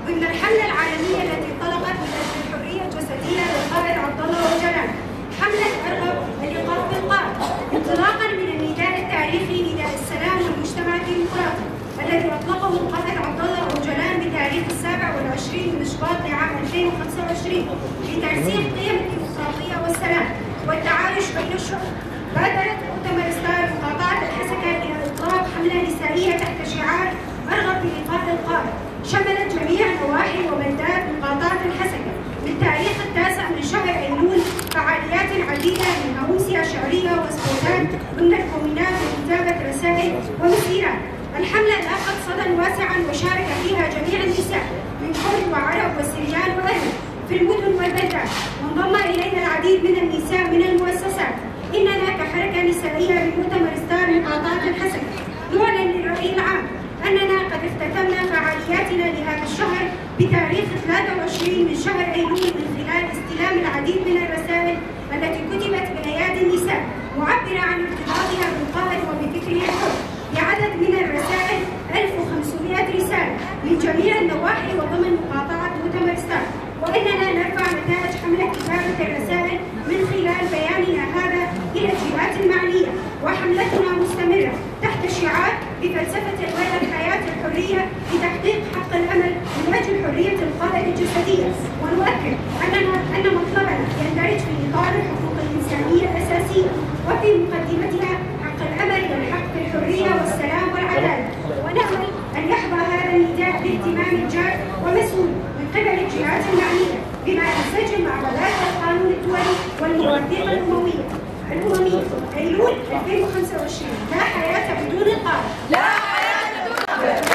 ضمن الحملة العالمية التي انطلقت من أجل الحرية الجسدية للقائد عبد الله أوجلان، حملة أرغب اللقاء بالقائد، انطلاقا من النداء التاريخي نداء السلام والمجتمع الديمقراطي الذي أطلقه القائد عبد الله أوجلان بتاريخ 27 من شباط لعام 2025 لترسيخ قيم الديمقراطية والسلام والتعايش بين الشعوب. بادرت مؤتمر ستار مقاطعة الحسكة إلى إطلاق حملة نسائية تحت شعار أرغب بلقاء القائد، شملت جميع نواحي وبلدات مقاطعة الحسكة من تاريخ 9 من شهر أيلول فعاليات عديدة من أمسية شعرية وسبوتات ضمن الكومينات وكتابة رسائل ومسيرات. الحملة لاقت صدى واسعا وشارك فيها جميع النساء من كرد وعرب وسريان وأهل في المدن والبلدات، وانضم إلينا العديد من النساء من المؤسسات. إننا كحركة نسائية بمؤتمر ستار مقاطعة الحسكة نعلن للرأي العام أننا قد اختتمنا فعالياتنا لهذا الشهر بتاريخ 23 من شهر أيلول من خلال استلام العديد من الرسائل التي كتبت بأيادي النساء معبرة عن ارتباطها بالقائد وبفكره الحر، بعدد من الرسائل 1500 رسالة من جميع النواحي وضمن مقاطعة مؤتمر ستار. وإننا نرفع نتائج حملة كتابة الرسائل من خلال بياننا هذا إلى الجهات المعنية، وحملتنا مستمرة تحت شعار بفلسفة الغاية الحياة الحرية لتحقيق حق الأمل من أجل حرية القائد الجسدية. ونؤكد أن مطلبنا يندرج في إطار الحقوق الإنسانية الأساسية وفي مقدمتها حق الأمل والحق في الحرية والسلام والعدالة، ونأمل أن يحظى هذا النداء باهتمام جاد ومسؤول من قبل الجهات المعنية بما ينسجم مع مبادئ القانون الدولي والمواثيق الأممية. أيلول 2025، لا حياة بدون القائد. لا حياة بدون القائد.